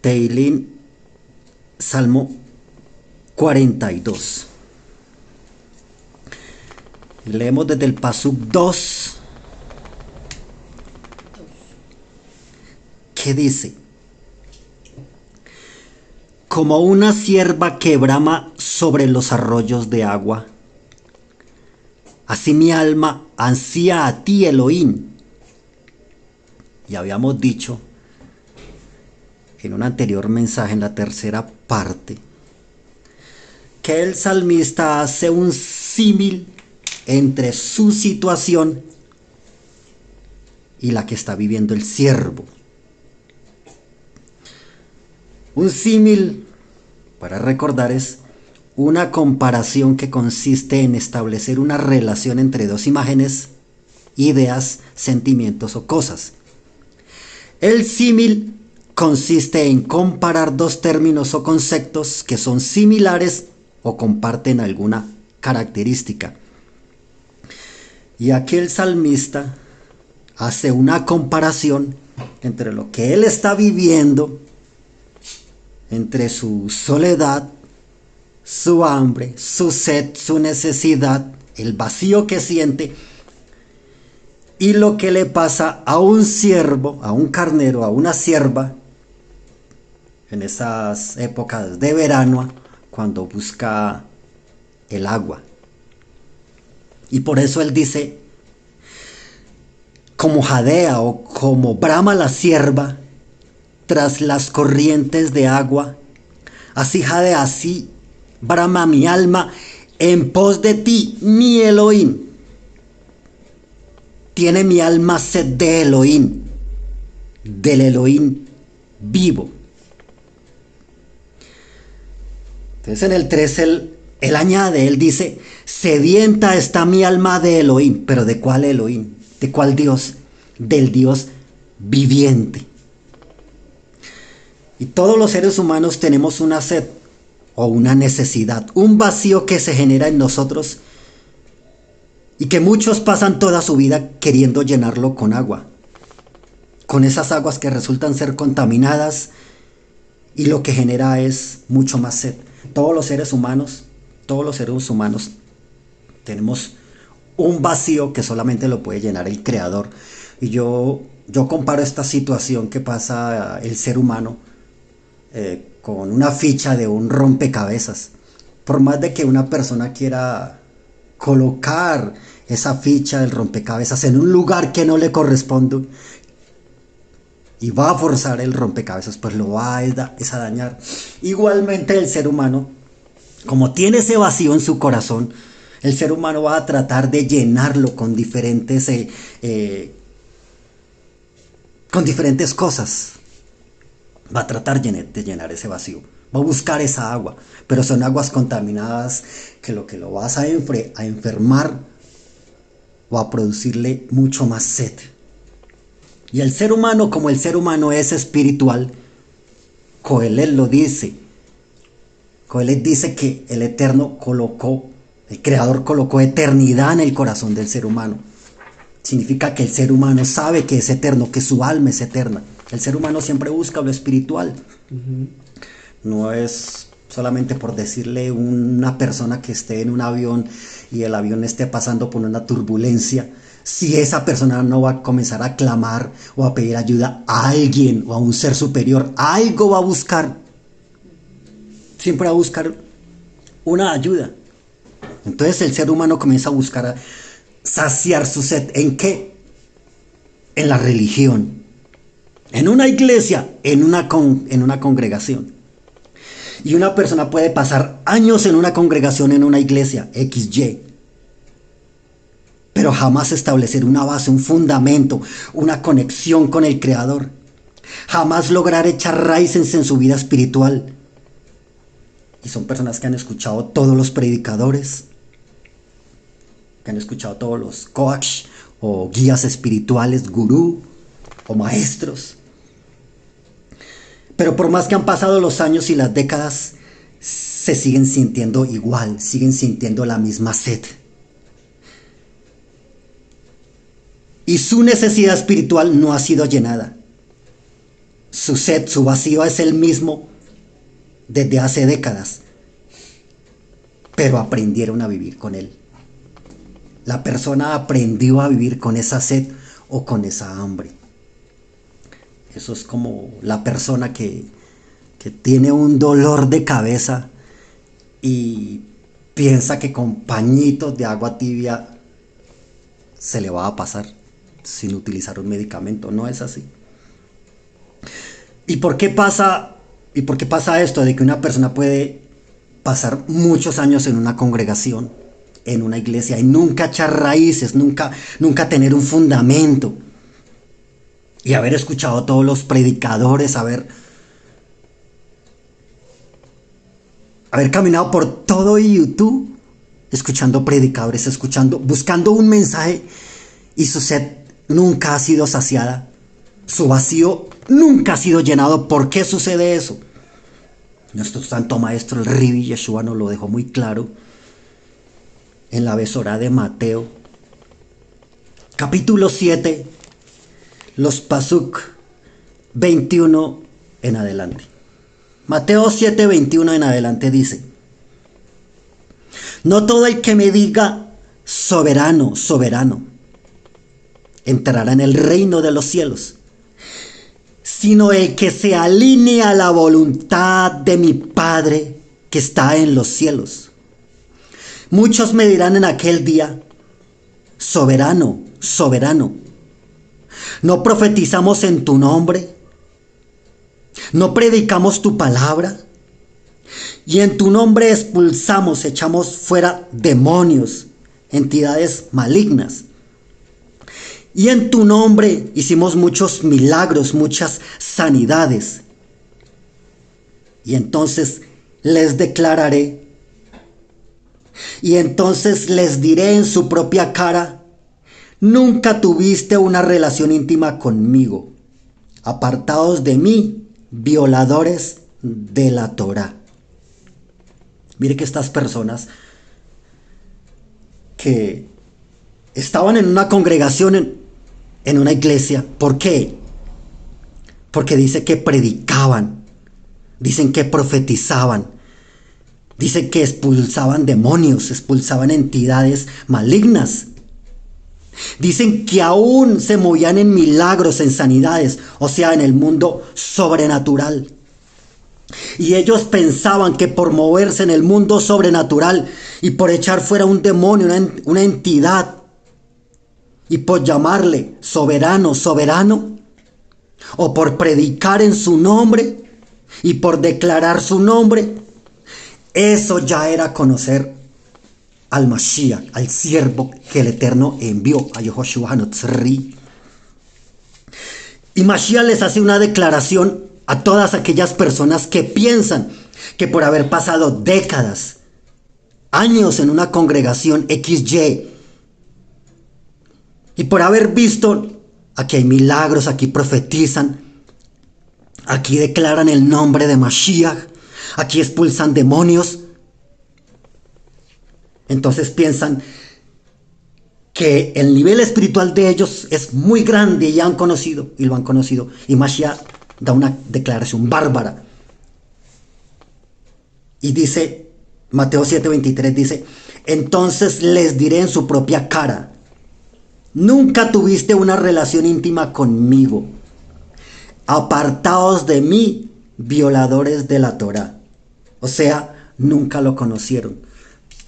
Teilín, Salmo 42. Leemos desde el Pasuk 2. ¿Qué dice? Como una cierva que brama sobre los arroyos de agua, así mi alma ansía a ti, Elohim. Y habíamos dicho en un anterior mensaje, en la tercera parte, que el salmista hace un símil entre su situación y la que está viviendo el siervo. Un símil, para recordar, es una comparación que consiste en establecer una relación entre dos imágenes, ideas, sentimientos o cosas. El símil consiste en comparar dos términos o conceptos que son similares o comparten alguna característica. Y aquí el salmista hace una comparación entre lo que él está viviendo, entre su soledad, su hambre, su sed, su necesidad, el vacío que siente, y lo que le pasa a un siervo, a un carnero, a una sierva, en esas épocas de verano, cuando busca el agua. Y por eso él dice, como jadea o como brama la sierva tras las corrientes de agua, así jadea, así brama mi alma en pos de ti, mi Elohim. Tiene mi alma sed de Elohim, del Elohim vivo. Entonces en el 3 él añade, él dice, sedienta está mi alma de Elohim. ¿Pero de cuál Elohim? ¿De cuál Dios? Del Dios viviente. Y todos los seres humanos tenemos una sed o una necesidad, un vacío que se genera en nosotros y que muchos pasan toda su vida queriendo llenarlo con agua, con esas aguas que resultan ser contaminadas, y lo que genera es mucho más sed. Todos los seres humanos tenemos un vacío que solamente lo puede llenar el Creador. Y yo comparo esta situación que pasa el ser humano con una ficha de un rompecabezas. Por más de que una persona quiera colocar esa ficha del rompecabezas en un lugar que no le corresponde y va a forzar el rompecabezas, pues lo va a dañar. Igualmente el ser humano, como tiene ese vacío en su corazón, el ser humano va a tratar de llenarlo con diferentes cosas. Va a tratar de llenar ese vacío. Va a buscar esa agua, pero son aguas contaminadas que lo vas a enfermar o a producirle mucho más sed. Y el ser humano, como el ser humano es espiritual, Coelel lo dice. Coelel dice que el Eterno el Creador colocó eternidad en el corazón del ser humano. Significa que el ser humano sabe que es eterno, que su alma es eterna. El ser humano siempre busca lo espiritual. No es solamente por decirle a una persona que esté en un avión y el avión esté pasando por una turbulencia, si esa persona no va a comenzar a clamar o a pedir ayuda a alguien o a un ser superior, algo va a buscar. Siempre va a buscar una ayuda. Entonces el ser humano comienza a buscar a saciar su sed. ¿En qué? En la religión, en una iglesia, en una congregación. Y una persona puede pasar años en una congregación, en una iglesia, XY, pero jamás establecer una base, un fundamento, una conexión con el Creador. Jamás lograr echar raíces en su vida espiritual. Y son personas que han escuchado todos los predicadores, que han escuchado todos los coach o guías espirituales, gurú o maestros. Pero por más que han pasado los años y las décadas, se siguen sintiendo igual, siguen sintiendo la misma sed. Y su necesidad espiritual no ha sido llenada. su sed, su vacío es el mismo desde hace décadas, pero aprendieron a vivir con él. La persona aprendió a vivir con esa sed o con esa hambre. Eso es como la persona que tiene un dolor de cabeza y piensa que con pañitos de agua tibia se le va a pasar sin utilizar un medicamento. No es así. ¿Y por qué pasa esto de que una persona puede pasar muchos años en una congregación, en una iglesia, y nunca echar raíces, nunca tener un fundamento? Y haber escuchado a todos los predicadores, haber caminado por todo YouTube, escuchando predicadores, buscando un mensaje, y su sed nunca ha sido saciada. Su vacío nunca ha sido llenado. ¿Por qué sucede eso? Nuestro santo maestro, el Ribi Yeshua, nos lo dejó muy claro en la Besorá de Mateo, capítulo 7, los pasuk 21 en adelante. Mateo 7, 21 en adelante dice: no todo el que me diga soberano, soberano, entrará en el reino de los cielos, sino el que se alinee a la voluntad de mi Padre que está en los cielos. Muchos me dirán en aquel día: soberano, soberano, ¿no profetizamos en tu nombre? ¿No predicamos tu palabra? Y en tu nombre expulsamos, echamos fuera demonios, entidades malignas. Y en tu nombre hicimos muchos milagros, muchas sanidades. Y entonces les declararé, y entonces les diré en su propia cara: nunca tuviste una relación íntima conmigo. Apartaos de mí, violadores de la Torá. Mire que estas personas que estaban en una congregación, en una iglesia, ¿por qué? Porque dice que predicaban, dicen que profetizaban, dicen que expulsaban demonios, expulsaban entidades malignas. Dicen que aún se movían en milagros, en sanidades, o sea, en el mundo sobrenatural. Y ellos pensaban que por moverse en el mundo sobrenatural y por echar fuera un demonio, una entidad, y por llamarle soberano, soberano, o por predicar en su nombre y por declarar su nombre, eso ya era conocer al Mashiach, al siervo que el Eterno envió, a Yehoshua Hanotzri. Y Mashiach les hace una declaración a todas aquellas personas que piensan que por haber pasado décadas, años en una congregación XY, y por haber visto, aquí hay milagros, aquí profetizan, aquí declaran el nombre de Mashiach, aquí expulsan demonios, entonces piensan que el nivel espiritual de ellos es muy grande y han conocido, y lo han conocido, y Mashiach da una declaración bárbara. Y dice, Mateo 7:23 dice: entonces les diré en su propia cara: nunca tuviste una relación íntima conmigo. Apartaos de mí, violadores de la Torá. O sea, nunca lo conocieron.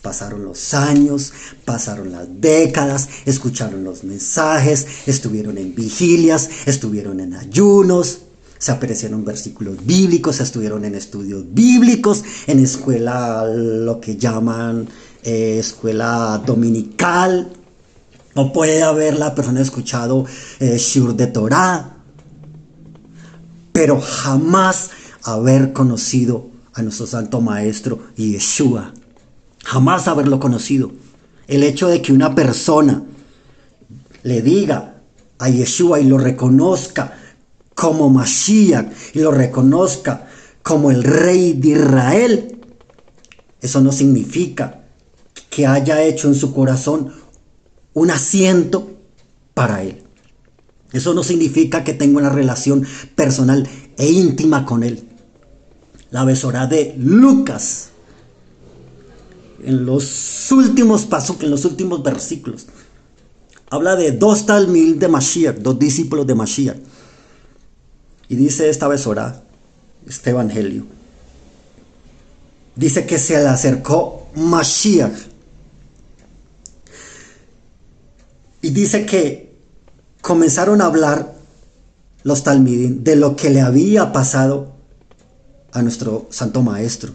Pasaron los años, pasaron las décadas, escucharon los mensajes, estuvieron en vigilias, estuvieron en ayunos, se apreciaron versículos bíblicos, estuvieron en estudios bíblicos, en escuela, lo que llaman escuela dominical, o puede haber la persona escuchado Shiur de Torah, pero jamás haber conocido a nuestro santo maestro Yeshua. Jamás haberlo conocido. El hecho de que una persona le diga a Yeshua y lo reconozca como Mashiach y lo reconozca como el Rey de Israel, eso no significa que haya hecho en su corazón un asiento para él. Eso no significa que tenga una relación personal e íntima con Él. La Besorá de Lucas, en los últimos pasos, en los últimos versículos, habla de dos talmid de Mashiach, dos discípulos de Mashiach. Y dice esta Besorá, este evangelio, dice que se le acercó Mashiach. Y dice que comenzaron a hablar los talmidim de lo que le había pasado a nuestro Santo Maestro.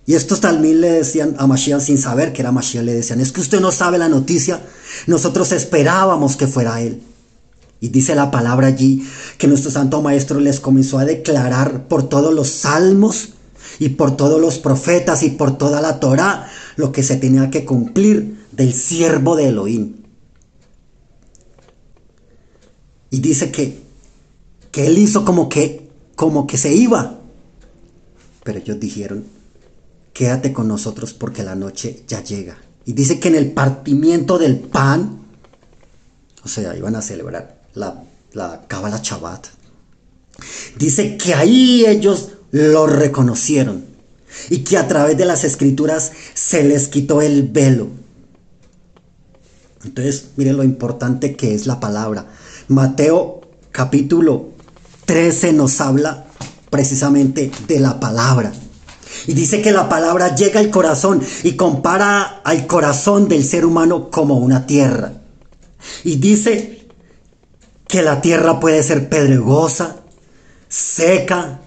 Y estos talmid le decían a Mashiach, sin saber que era Mashiach, le decían: es que usted no sabe la noticia, nosotros esperábamos que fuera él. Y dice la palabra allí que nuestro Santo Maestro les comenzó a declarar por todos los salmos y por todos los profetas y por toda la Torá lo que se tenía que cumplir del siervo de Elohim. Y dice que él hizo como que se iba. Pero ellos dijeron: quédate con nosotros porque la noche ya llega. Y dice que en el partimiento del pan, o sea, iban a celebrar la Kabbalah Shabbat, dice que ahí ellos lo reconocieron y que a través de las escrituras se les quitó el velo. Entonces, miren lo importante que es la palabra. Mateo capítulo 13 nos habla precisamente de la palabra. Y dice que la palabra llega al corazón y compara al corazón del ser humano como una tierra. Y dice que la tierra puede ser pedregosa, seca,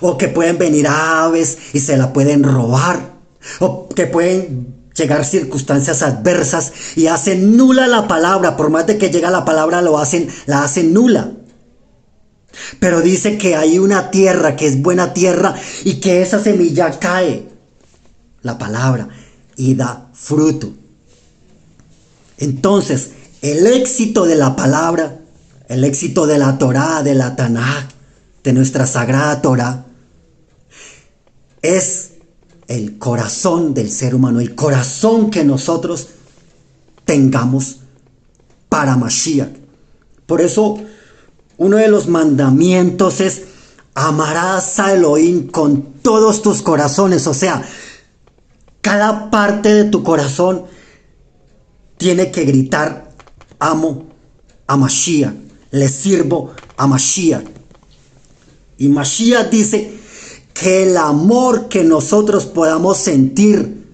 o que pueden venir aves y se la pueden robar, o que pueden llegar circunstancias adversas y hacen nula la palabra. Por más de que llega la palabra, la hacen nula. Pero dice que hay una tierra que es buena tierra y que esa semilla cae, la palabra, y da fruto. Entonces, el éxito de la palabra, el éxito de la Torá, de la Tanaj, de nuestra sagrada Torá, es el corazón del ser humano, el corazón que nosotros tengamos para Mashiach. Por eso, uno de los mandamientos es: amarás a Elohim con todos tus corazones. O sea, cada parte de tu corazón tiene que gritar: amo a Mashiach, le sirvo a Mashiach. Y Mashiach dice que el amor que nosotros podamos sentir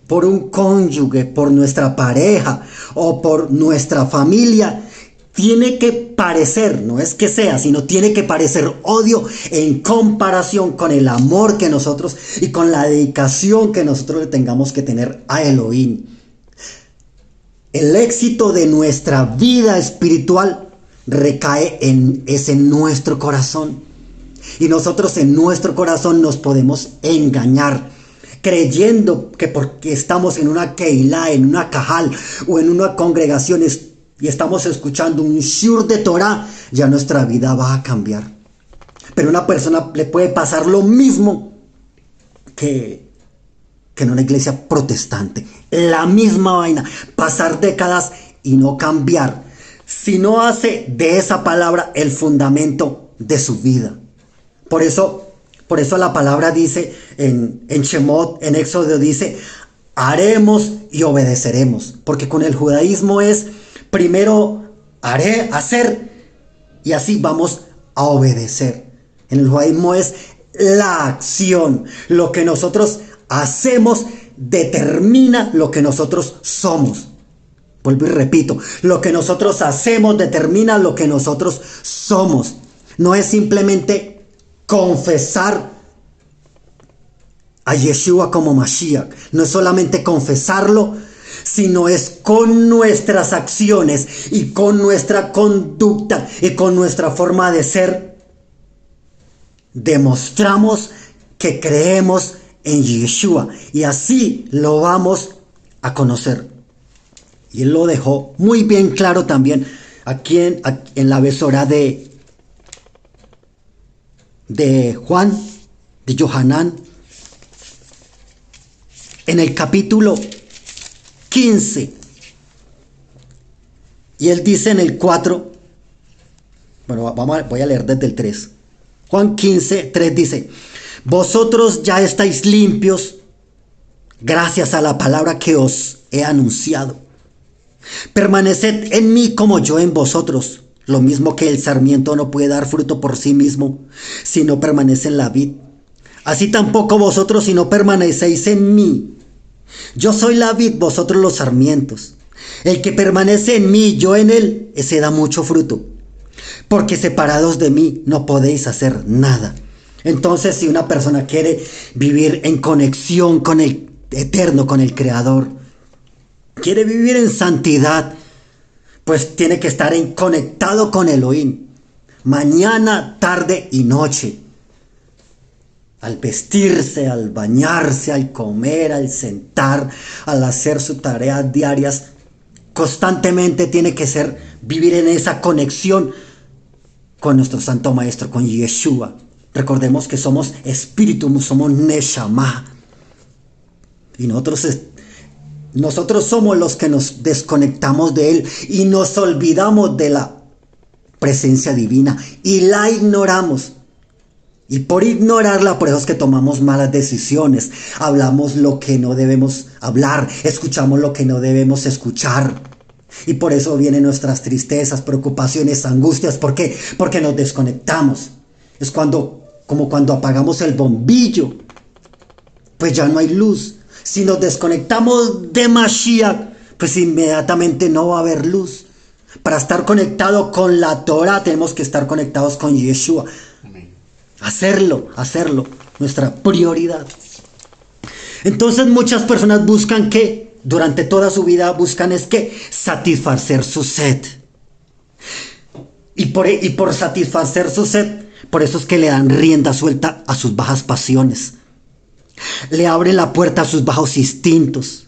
por un cónyuge, por nuestra pareja o por nuestra familia, tiene que parecer, no es que sea, sino tiene que parecer odio en comparación con el amor que nosotros y con la dedicación que nosotros le tengamos que tener a Elohim. El éxito de nuestra vida espiritual recae en nuestro corazón. Y nosotros en nuestro corazón nos podemos engañar, creyendo que porque estamos en una Keilah, en una Kahal o en una congregación y estamos escuchando un shiur de Torah, ya nuestra vida va a cambiar. Pero a una persona le puede pasar lo mismo que en una iglesia protestante. La misma vaina, pasar décadas y no cambiar, si no hace de esa palabra el fundamento de su vida. Por eso la palabra dice en Shemot, en Éxodo dice: haremos y obedeceremos. Porque con el judaísmo es primero hacer y así vamos a obedecer. En el judaísmo es la acción. Lo que nosotros hacemos determina lo que nosotros somos. Vuelvo y repito, lo que nosotros hacemos determina lo que nosotros somos. No es simplemente confesar a Yeshua como Mashiach. No es solamente confesarlo, sino es con nuestras acciones y con nuestra conducta y con nuestra forma de ser. Demostramos que creemos en Yeshua y así lo vamos a conocer. Y él lo dejó muy bien claro también aquí en la Besorá de Juan, de Yohanan, en el capítulo 15. Y él dice en el 4: Bueno, voy a leer desde el 3. Juan 15:3 dice, vosotros ya estáis limpios gracias a la palabra que os he anunciado. Permaneced en mí como yo en vosotros. Lo mismo que el sarmiento no puede dar fruto por sí mismo si no permanece en la vid. Así tampoco vosotros si no permanecéis en mí. Yo soy la vid, vosotros los sarmientos. El que permanece en mí, yo en él, ese da mucho fruto. Porque separados de mí no podéis hacer nada. Entonces, si una persona quiere vivir en conexión con el Eterno, con el Creador, quiere vivir en santidad, pues tiene que estar conectado con Elohim, mañana, tarde y noche. Al vestirse, al bañarse, al comer, al sentar, al hacer sus tareas diarias, constantemente tiene que ser vivir en esa conexión con nuestro Santo Maestro, con Yeshua. Recordemos que somos espíritu, somos Neshama. Y nosotros somos los que nos desconectamos de Él y nos olvidamos de la presencia divina y la ignoramos. Y por ignorarla, por eso es que tomamos malas decisiones, hablamos lo que no debemos hablar, escuchamos lo que no debemos escuchar. Y por eso vienen nuestras tristezas, preocupaciones, angustias. ¿Por qué? Porque nos desconectamos. Es como cuando apagamos el bombillo, pues ya no hay luz. Si nos desconectamos de Mashiach, pues inmediatamente no va a haber luz. Para estar conectado con la Torah tenemos que estar conectados con Yeshua. Hacerlo, nuestra prioridad. Entonces muchas personas buscan que, durante toda su vida buscan es que satisfacer su sed. Y por satisfacer su sed, por eso es que le dan rienda suelta a sus bajas pasiones. Le abren la puerta a sus bajos instintos.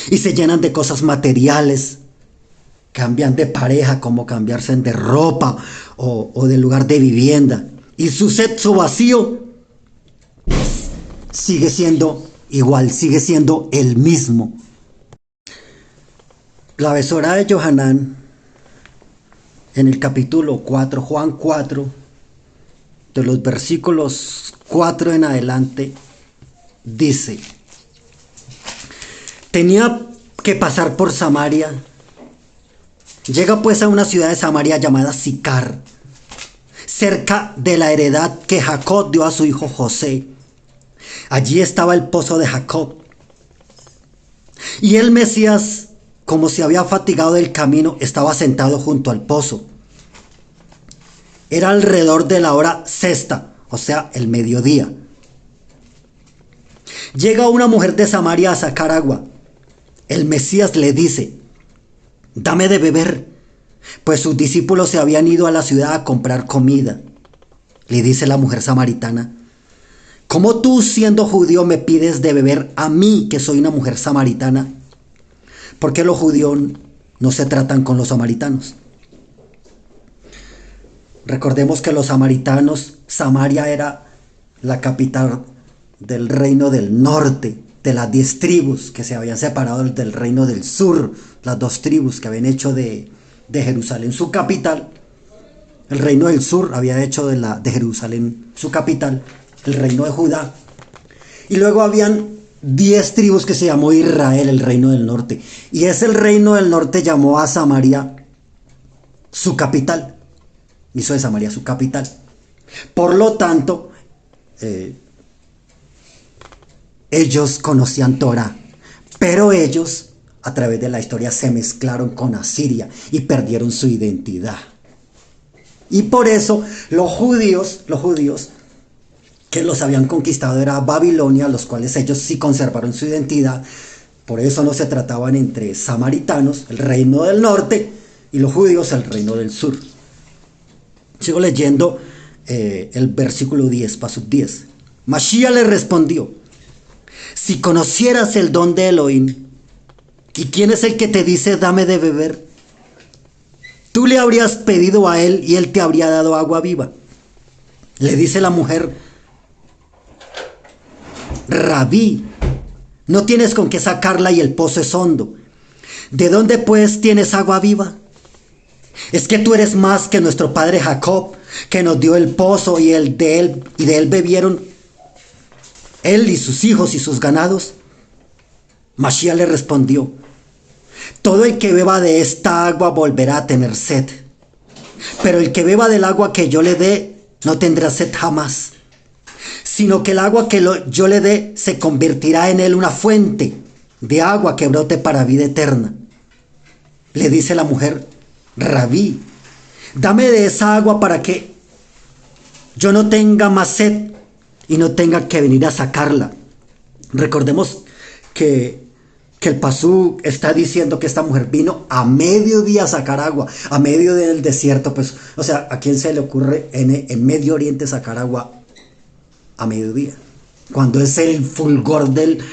Y se llenan de cosas materiales. Cambian de pareja, como cambiarse de ropa o de lugar de vivienda. Y su sed, su vacío, sigue siendo igual, sigue siendo el mismo. La Besorá de Yohanan, en el capítulo 4, Juan 4, de los versículos 4 en adelante, dice: tenía que pasar por Samaria. Llega pues a una ciudad de Samaria llamada Sicar, cerca de la heredad que Jacob dio a su hijo José. Allí estaba el pozo de Jacob. Y el Mesías, como se había fatigado del camino, estaba sentado junto al pozo. Era alrededor de la hora sexta, o sea, el mediodía. Llega una mujer de Samaria a sacar agua. El Mesías le dice: dame de beber, pues sus discípulos se habían ido a la ciudad a comprar comida. Le dice la mujer samaritana: ¿cómo tú, siendo judío, me pides de beber a mí, que soy una mujer samaritana? Porque los judíos no se tratan con los samaritanos. Recordemos que los samaritanos, Samaria era la capital del reino del norte, de las 10 tribus que se habían separado del reino del sur, las 2 tribus que habían hecho de Jerusalén su capital. El reino del sur había hecho de Jerusalén su capital, el reino de Judá. Y luego habían 10 tribus que se llamó Israel, el reino del norte. Y el reino del norte llamó a Samaria su capital. Hizo de Samaria su capital. Por lo tanto, ellos conocían Torah, pero ellos, a través de la historia, se mezclaron con Asiria y perdieron su identidad. Y por eso los judíos que los habían conquistado era Babilonia, los cuales ellos sí conservaron su identidad. Por eso no se trataban entre samaritanos, el reino del norte, y los judíos, el reino del sur. Sigo leyendo el versículo 10, pasuk 10. Mashiach le respondió: si conocieras el don de Elohim, ¿y quién es el que te dice dame de beber? Tú le habrías pedido a él y él te habría dado agua viva. Le dice la mujer: Rabí, no tienes con qué sacarla y el pozo es hondo. ¿De dónde pues tienes agua viva? Es que tú eres más que nuestro padre Jacob, que nos dio el pozo y de él bebieron él y sus hijos y sus ganados. Mashiach le respondió: todo el que beba de esta agua volverá a tener sed, pero el que beba del agua que yo le dé no tendrá sed jamás, sino que el agua que yo le dé se convertirá en él una fuente de agua que brote para vida eterna. Le dice la mujer: Rabí, dame de esa agua para que yo no tenga más sed y no tenga que venir a sacarla. Recordemos que el pasú está diciendo que esta mujer vino a mediodía a sacar agua, a medio del desierto, pues, o sea, ¿a quién se le ocurre en Medio Oriente sacar agua a mediodía? Cuando es el fulgor del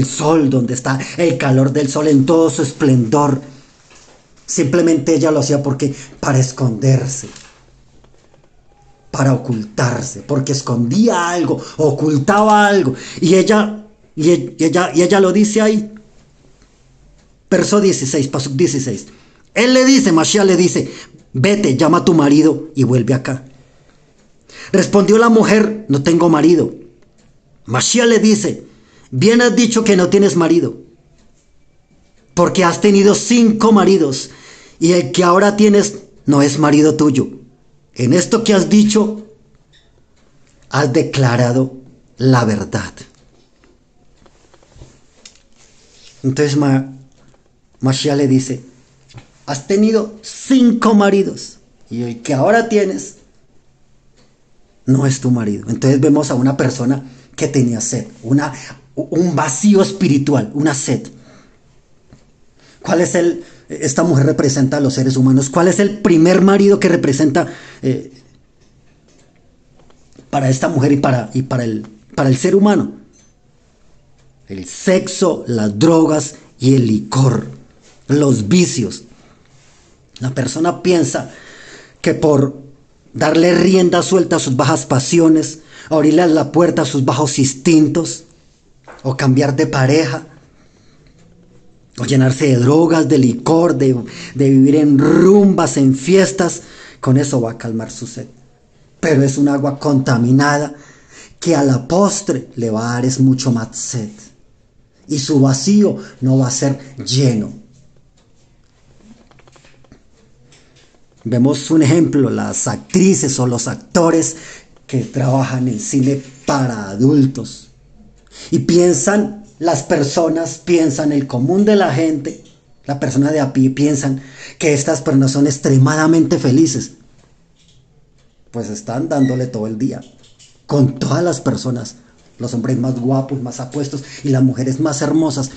sol, donde está el calor del sol en todo su esplendor. Simplemente ella lo hacía para esconderse, para ocultarse, porque escondía algo, ocultaba algo, y ella lo dice ahí. Verso 16, pasuk 16. Él le dice, Mashiach le dice: vete, llama a tu marido y vuelve acá. Respondió la mujer: no tengo marido. Mashiach le dice: bien has dicho que no tienes marido, porque has tenido 5 maridos, y el que ahora tienes no es marido tuyo. En esto que has dicho, has declarado la verdad. Entonces Mashiach le dice: has tenido 5 maridos, y el que ahora tienes no es tu marido. Entonces vemos a una persona que tenía sed, un vacío espiritual, una sed. ¿Cuál es esta mujer representa a los seres humanos? ¿Cuál es el primer marido que representa para esta mujer y para el ser humano? El sexo, las drogas y el licor, los vicios. La persona piensa que por darle rienda suelta a sus bajas pasiones, abrirle la puerta a sus bajos instintos, o cambiar de pareja, o llenarse de drogas, de licor, de vivir en rumbas, en fiestas, con eso va a calmar su sed. Pero es un agua contaminada que a la postre le va a dar es mucho más sed. Y su vacío no va a ser lleno. Vemos un ejemplo: las actrices o los actores que trabajan en cine para adultos. Y las personas piensan, el común de la gente, la persona de a pie, piensan que estas personas son extremadamente felices. Pues están dándole todo el día con todas las personas, los hombres más guapos, más apuestos y las mujeres más hermosas.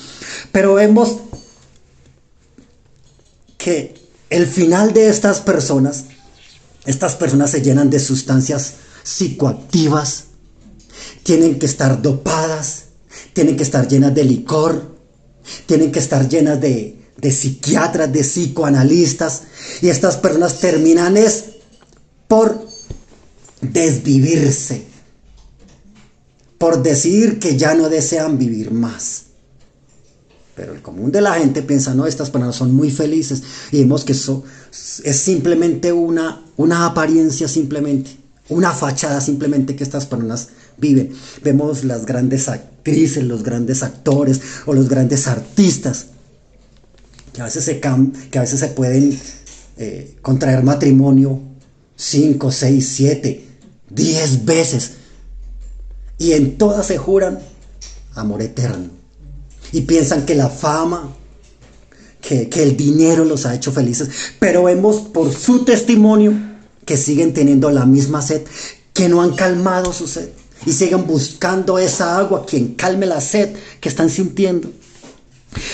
Pero vemos que el final de estas personas se llenan de sustancias psicoactivas, tienen que estar dopadas, tienen que estar llenas de licor, tienen que estar llenas de psiquiatras, de psicoanalistas, y estas personas terminan por desvivirse, por decidir que ya no desean vivir más. Pero el común de la gente piensa: no, estas personas son muy felices, y vemos que eso es simplemente una apariencia, simplemente una fachada, simplemente que estas personas viven. Vemos las grandes actrices, los grandes actores o los grandes artistas que a veces se pueden contraer matrimonio 5, 6, 7, 10 veces, y en todas se juran amor eterno, y piensan que la fama, que el dinero los ha hecho felices. Pero vemos por su testimonio que siguen teniendo la misma sed, que no han calmado su sed, y siguen buscando esa agua, quien calme la sed que están sintiendo.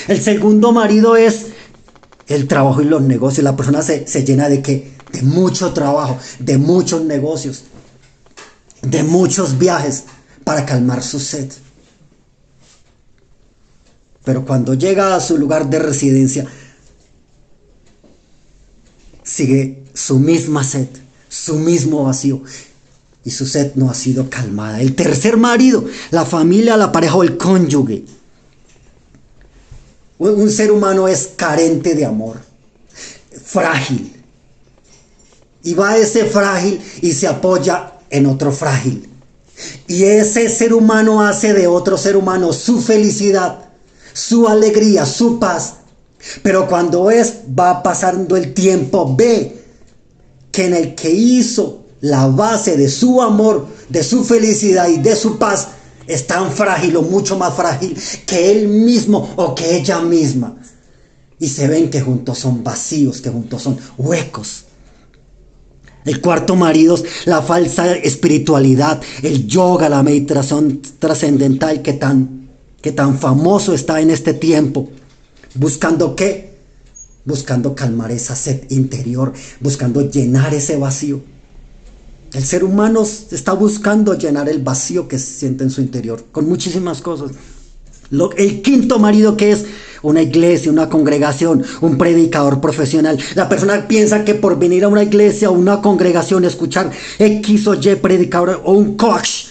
El segundo marido es el trabajo y los negocios. La persona se llena de mucho trabajo, de muchos negocios, de muchos viajes para calmar su sed. Pero cuando llega a su lugar de residencia, sigue su misma sed, su mismo vacío, y su sed no ha sido calmada. El tercer marido, la familia, la pareja o el cónyuge. Un ser humano es carente de amor. frágil. Y va ese frágil y se apoya en otro frágil. Y ese ser humano hace de otro ser humano su felicidad, su alegría, su paz. Pero cuando va pasando el tiempo, ve que en el que hizo la base de su amor, de su felicidad y de su paz, es tan frágil o mucho más frágil que él mismo o que ella misma. Y se ven que juntos son vacíos, que juntos son huecos. El cuarto marido, la falsa espiritualidad, el yoga, la meditación trascendental que tan famoso está en este tiempo. ¿Buscando qué? Buscando calmar esa sed interior, buscando llenar ese vacío. El ser humano está buscando llenar el vacío que se siente en su interior, con muchísimas cosas. El quinto marido, que es una iglesia, una congregación, un predicador profesional. La persona piensa que por venir a una iglesia o una congregación, escuchar X o Y predicador o un coach,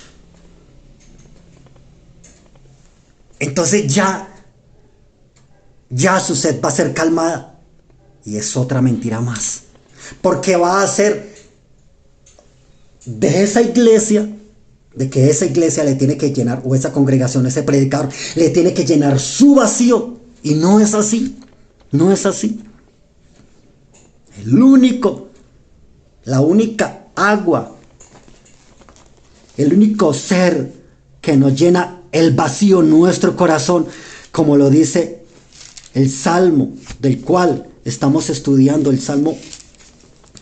entonces ya su sed va a ser calmada. Y es otra mentira más. Porque va a ser de esa iglesia, de que esa iglesia le tiene que llenar, o esa congregación, ese predicador, le tiene que llenar su vacío. Y no es así. No es así. La única agua, el único ser que nos llena el vacío, nuestro corazón, como lo dice el Salmo del cual estamos estudiando, el Salmo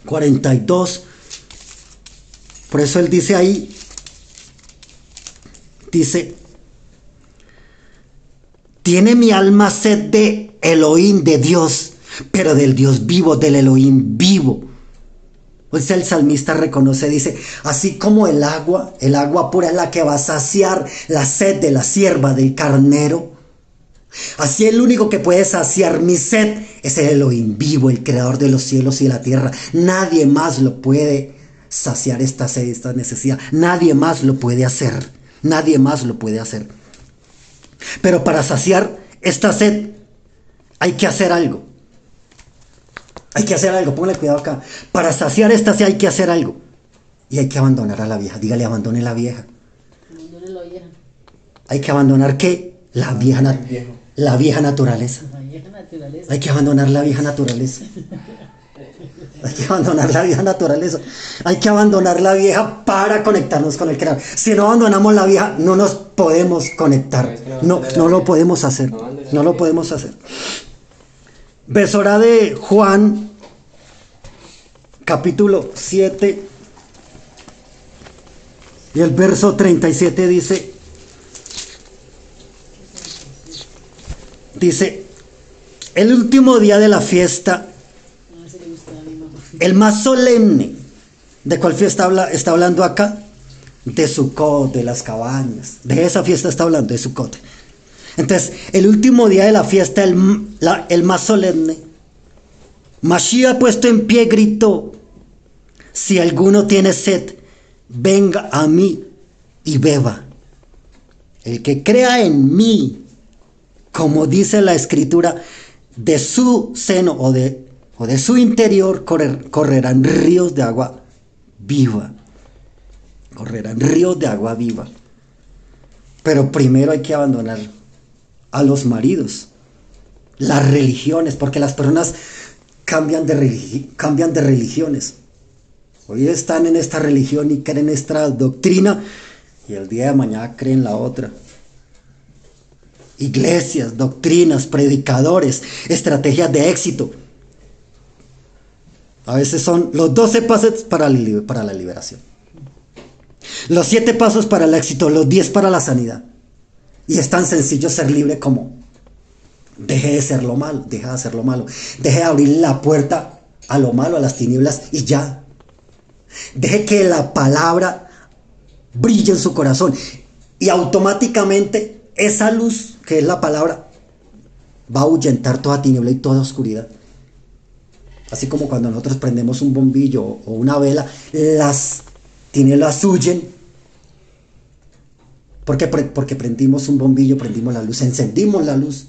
42. Por eso él dice ahí, tiene mi alma sed de Elohim, de Dios, pero del Dios vivo, del Elohim vivo. O sea, el salmista reconoce, dice, así como el agua pura es la que va a saciar la sed de la sierva del carnero, así el único que puede saciar mi sed es el Elohim vivo, el creador de los cielos y de la tierra. Nadie más lo puede saciar esta sed, esta necesidad. Nadie más lo puede hacer. Nadie más lo puede hacer. Pero para saciar esta sed hay que hacer algo. Hay que hacer algo, póngale cuidado acá. Para saciar esta sed hay que hacer algo. Y hay que abandonar a la vieja. Dígale, abandone la vieja. Abandone la vieja. Hay que abandonar ¿qué? La vieja naturaleza. La vieja naturaleza. Hay que abandonar la vieja naturaleza. Hay que abandonar la vieja naturaleza. Hay que abandonar la vieja para conectarnos con el Creador. Si no abandonamos la vieja, no nos podemos conectar. No lo podemos hacer. No lo podemos hacer. Besora de Juan, capítulo 7, y el verso 37 dice, el último día de la fiesta, el más solemne. ¿De cuál fiesta está hablando acá? De Sukkot, de las cabañas. De esa fiesta está hablando, de Sukkot. Entonces, el último día de la fiesta, el más solemne, Mashiach puesto en pie gritó, si alguno tiene sed, venga a mí y beba. El que crea en mí, como dice la escritura, de su seno o de su interior correrán ríos de agua viva. Correrán ríos de agua viva. Pero primero hay que abandonar a los maridos, las religiones, porque las personas cambian de religiones. Hoy están en esta religión y creen esta doctrina, y el día de mañana creen la otra. Iglesias, doctrinas, predicadores, estrategias de éxito. A veces son los 12 pasos para la liberación, los 7 pasos para el éxito, los 10 para la sanidad. Y es tan sencillo ser libre como deje de hacer lo malo, deje de abrir la puerta a lo malo, a las tinieblas, y ya. Deje que la palabra brille en su corazón, y automáticamente esa luz que es la palabra va a ahuyentar toda tiniebla y toda oscuridad. Así como cuando nosotros prendemos un bombillo o una vela, las tinieblas huyen. Porque prendimos un bombillo, prendimos la luz, encendimos la luz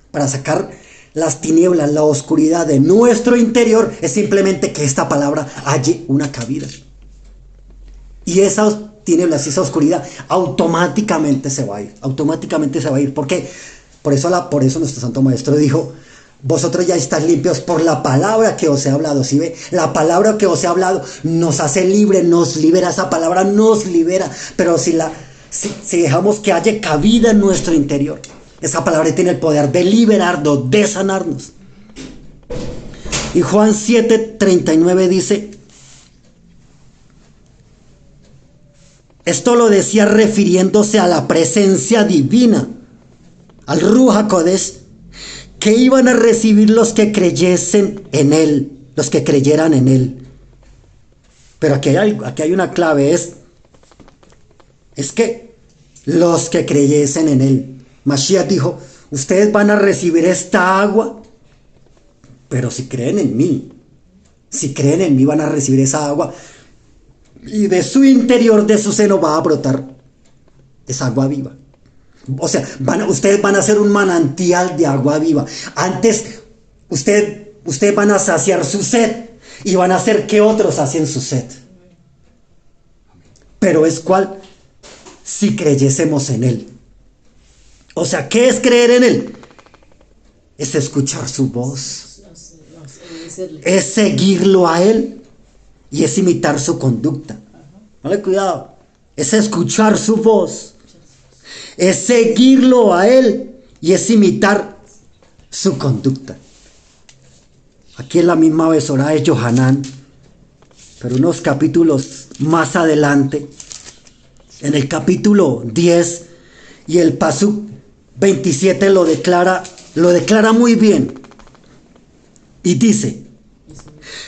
para sacar las tinieblas, la oscuridad de nuestro interior, es simplemente que esta palabra halle una cabida. Y esas tinieblas, esa oscuridad, automáticamente se va a ir. Automáticamente se va a ir. ¿Por qué? Por eso nuestro Santo Maestro dijo: vosotros ya estáis limpios por la palabra que os he hablado. ¿Sí ve? La palabra que os he hablado nos hace libre, nos libera. Esa palabra nos libera. Pero si dejamos que haya cabida en nuestro interior, esa palabra tiene el poder de liberarnos, de sanarnos. Y Juan 7:39 dice: esto lo decía refiriéndose a la presencia divina, al Ruach HaKodesh, que iban a recibir los que creyesen en Él, los que creyeran en Él. Pero aquí hay una clave, es que los que creyesen en Él. Mashiach dijo: ustedes van a recibir esta agua, pero si creen en mí van a recibir esa agua, y de su interior, de su seno, va a brotar esa agua viva. O sea, ustedes van a ser un manantial de agua viva. Antes, ustedes van a saciar su sed y van a hacer que otros sacien su sed. Pero es cual si creyésemos en Él. O sea, ¿qué es creer en Él? Es escuchar su voz, es seguirlo a Él y es imitar su conducta. Dale cuidado. Es escuchar su voz, es seguirlo a Él y es imitar su conducta. Aquí en la misma Besorá de Yohanan, pero unos capítulos más adelante, en el capítulo 10 y el pasuk 27 lo declara muy bien. Y dice: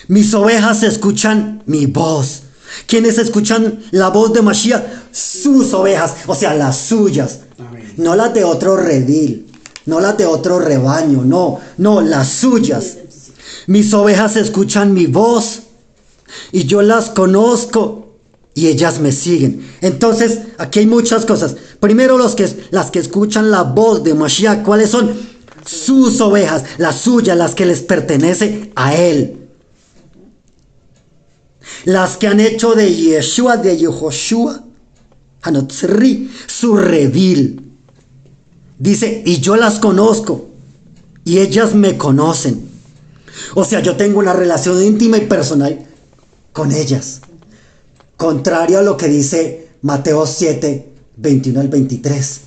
mis ovejas escuchan mi voz. ¿Quiénes escuchan la voz de Mashiach? Sus ovejas, o sea, las suyas. Amén. No las de otro redil, no las de otro rebaño, no, las suyas. Mis ovejas escuchan mi voz y yo las conozco y ellas me siguen. Entonces, aquí hay muchas cosas. Primero, las que escuchan la voz de Mashiach, ¿cuáles son? Sus ovejas, las suyas, las que les pertenece a Él. Las que han hecho de Yeshua, de Yehoshua, Hanotzri, su redil. Dice: y yo las conozco y ellas me conocen. O sea, yo tengo una relación íntima y personal con ellas. Contrario a lo que dice Mateo 7, 21 al 23.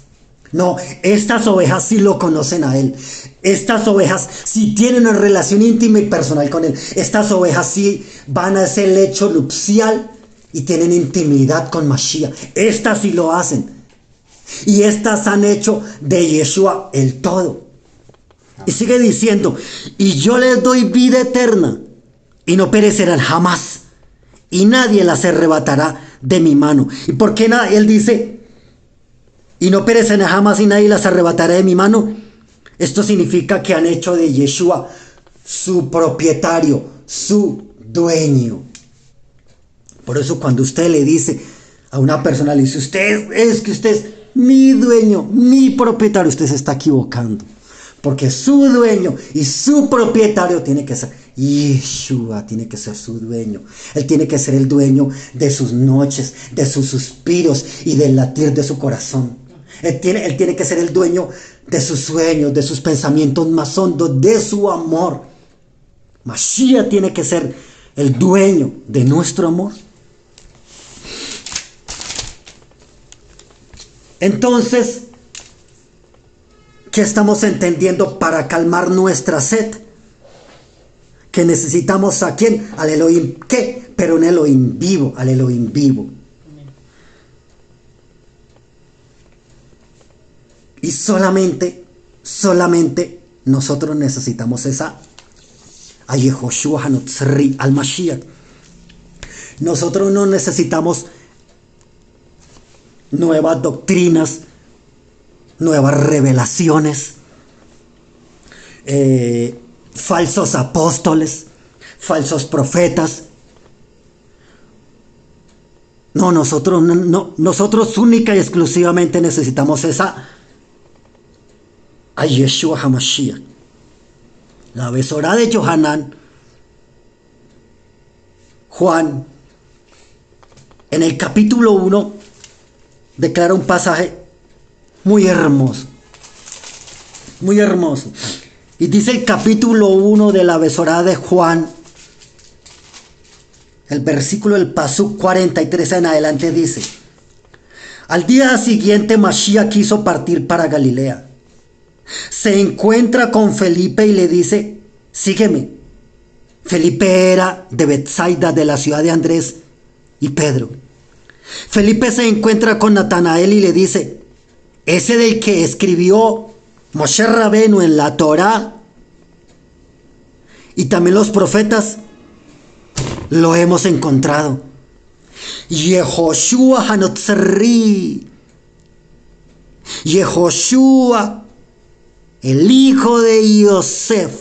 No, estas ovejas sí lo conocen a Él. Estas ovejas sí tienen una relación íntima y personal con Él. Estas ovejas sí van a ese lecho nupcial y tienen intimidad con Mashiach. Estas sí lo hacen. Y estas han hecho de Yeshua el todo. Y sigue diciendo: y yo les doy vida eterna y no perecerán jamás, y nadie las arrebatará de mi mano. ¿Y por qué Él dice: y no perecerán jamás y nadie las arrebatará de mi mano? Esto significa que han hecho de Yeshua su propietario, su dueño. Por eso cuando usted le dice a una persona, le dice: usted es mi dueño, mi propietario, usted se está equivocando. Porque su dueño y su propietario tiene que ser Yeshua, tiene que ser su dueño. Él tiene que ser el dueño de sus noches, de sus suspiros y del latir de su corazón. Él tiene que ser el dueño de sus sueños, de sus pensamientos más hondos, de su amor. Mashiach tiene que ser el dueño de nuestro amor. Entonces, ¿qué estamos entendiendo para calmar nuestra sed? Que necesitamos ¿a quién? Al Elohim. ¿Qué? Pero un Elohim vivo, al Elohim vivo. Y solamente nosotros necesitamos a Yehoshua Hanotzri, al Mashiach. Nosotros no necesitamos nuevas doctrinas, nuevas revelaciones, falsos apóstoles, falsos profetas. No, nosotros única y exclusivamente necesitamos a Yeshua HaMashiach. la Besorá de Johanán, Juan, en el capítulo 1, declara un pasaje muy hermoso. Muy hermoso. Y dice el capítulo 1 de la Besorá de Juan, el versículo del Pasuk 43 en adelante dice: al día siguiente Mashiach quiso partir para Galilea. Se encuentra con Felipe y le dice: sígueme. Felipe era de Betsaida, de la ciudad de Andrés y Pedro. Felipe se encuentra con Natanael y le dice: ese del que escribió Moshe Rabenu en la Torá y también los profetas, lo hemos encontrado. Yehoshua Hanotzri, Yehoshua, el hijo de Yosef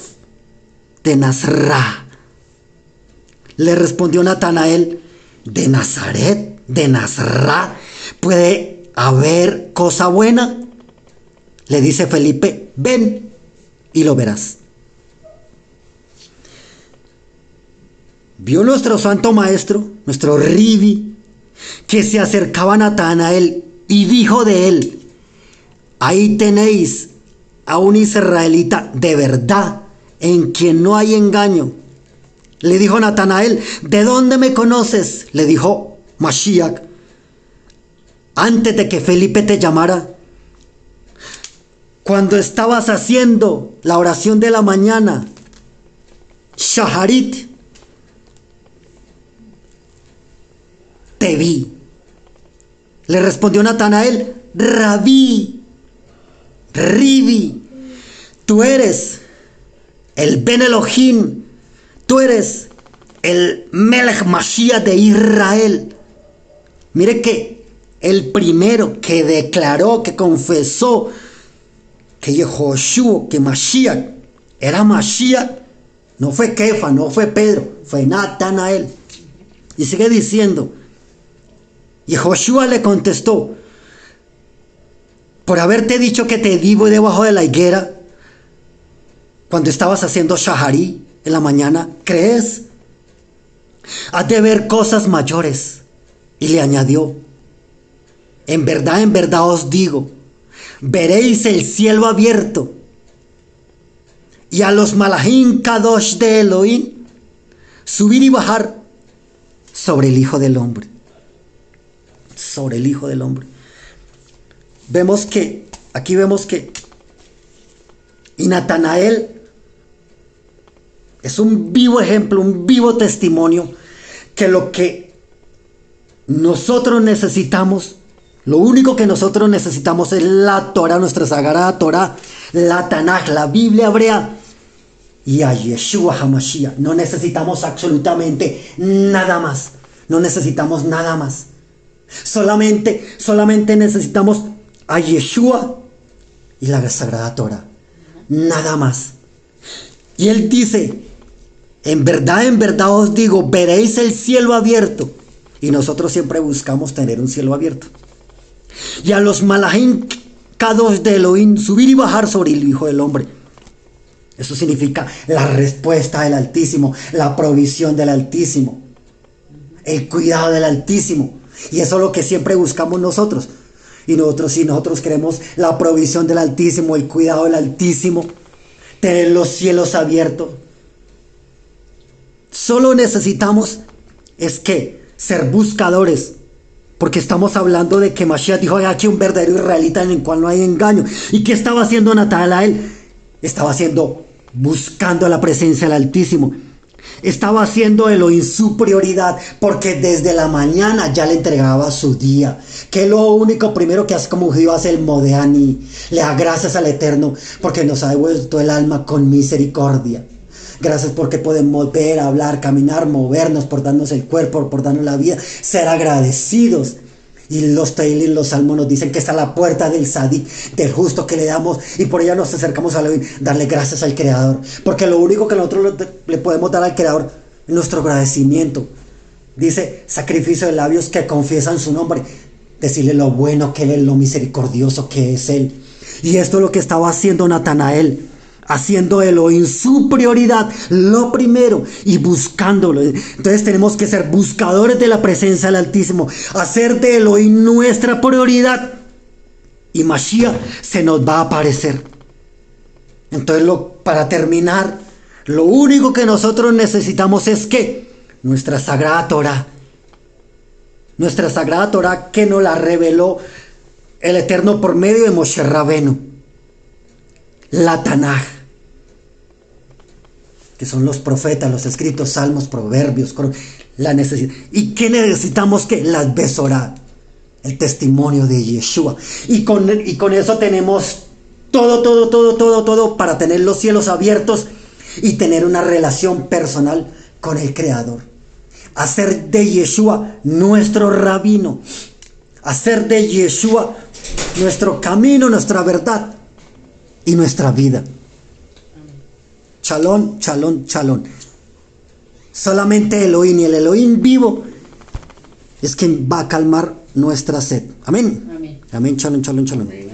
de Nazará. Le respondió Natanael: ¿de Nazaret, de Nazará, puede haber cosa buena? Le dice Felipe: ven y lo verás. Vio nuestro santo maestro, nuestro Ribi, que se acercaba a Natanael y dijo de él: ahí tenéis a un israelita de verdad, en quien no hay engaño. Le dijo Natanael: ¿de dónde me conoces? Le dijo Mashiach: antes de que Felipe te llamara, cuando estabas haciendo la oración de la mañana, Shaharit, te vi. Le respondió Natanael: Rabí, Ribi, tú eres el Ben Elohim, tú eres el Melech Mashiach de Israel. Mire que el primero que declaró, que confesó que Yehoshua, que Mashiach era Mashiach, no fue Kefa, no fue Pedro, fue Natanael. Y sigue diciendo: Yehoshua le contestó: por haberte dicho que te vi debajo de la higuera cuando estabas haciendo shaharí en la mañana, ¿crees? Has de ver cosas mayores. Y le añadió: en verdad os digo, veréis el cielo abierto y a los Malachim Kadosh de Elohim subir y bajar sobre el Hijo del Hombre. Sobre el Hijo del Hombre. Aquí vemos que y Natanael es un vivo ejemplo, un vivo testimonio que lo que nosotros necesitamos, lo único que nosotros necesitamos es la Torah, nuestra sagrada Torah, la Tanaj, la Biblia hebrea, y a Yeshua HaMashiach. No necesitamos absolutamente nada más. No necesitamos nada más. Solamente necesitamos a Yeshua y la sagrada Torah. Nada más. Y él dice: en verdad os digo, veréis el cielo abierto. Y nosotros siempre buscamos tener un cielo abierto. Y a los Malachim Kadosh de Elohim subir y bajar sobre el Hijo del Hombre. Eso significa la respuesta del Altísimo, la provisión del Altísimo, el cuidado del Altísimo. Y eso es lo que siempre buscamos nosotros. Y si nosotros queremos la provisión del Altísimo, el cuidado del Altísimo, tener los cielos abiertos, solo necesitamos ser buscadores. Porque estamos hablando de que Mashiach dijo: hay aquí un verdadero israelita en el cual no hay engaño. ¿Y qué estaba haciendo Natanael? Estaba buscando la presencia del Altísimo. Estaba haciendo Elohim su prioridad, porque desde la mañana ya le entregaba su día. Que es lo único primero que hace como judío, hace el Modeani. Le da gracias al Eterno porque nos ha devuelto el alma con misericordia. Gracias porque podemos ver, hablar, caminar, movernos, por darnos el cuerpo, por darnos la vida, ser agradecidos. Y los Teilim, los salmos nos dicen que está la puerta del Sadik, del justo, que le damos, y por ella nos acercamos a Elohim, darle gracias al Creador. Porque lo único que nosotros le podemos dar al Creador es nuestro agradecimiento. Dice: sacrificio de labios que confiesan su nombre. Decirle lo bueno que Él es, lo misericordioso que es Él. Y esto es lo que estaba haciendo Natanael haciendo Elohim su prioridad, lo primero, y buscándolo. Entonces tenemos que ser buscadores de la presencia del Altísimo, hacer de Elohim nuestra prioridad, y Mashiach se nos va a aparecer. Entonces, para terminar, lo único que nosotros necesitamos es que nuestra Sagrada Torah que nos la reveló el Eterno por medio de Moshe Rabenu, la Tanaj, que son los profetas, los escritos, salmos, proverbios, la necesidad. ¿Y qué necesitamos? Que las Besorá, el testimonio de Yeshua. Y con eso tenemos todo para tener los cielos abiertos y tener una relación personal con el Creador. Hacer de Yeshua nuestro rabino. Hacer de Yeshua nuestro camino, nuestra verdad y nuestra vida. Shalom, shalom, shalom. Solamente Elohim, y el Elohim vivo es quien va a calmar nuestra sed. Amén. Amén. Amén, shalom, shalom, shalom. Amén.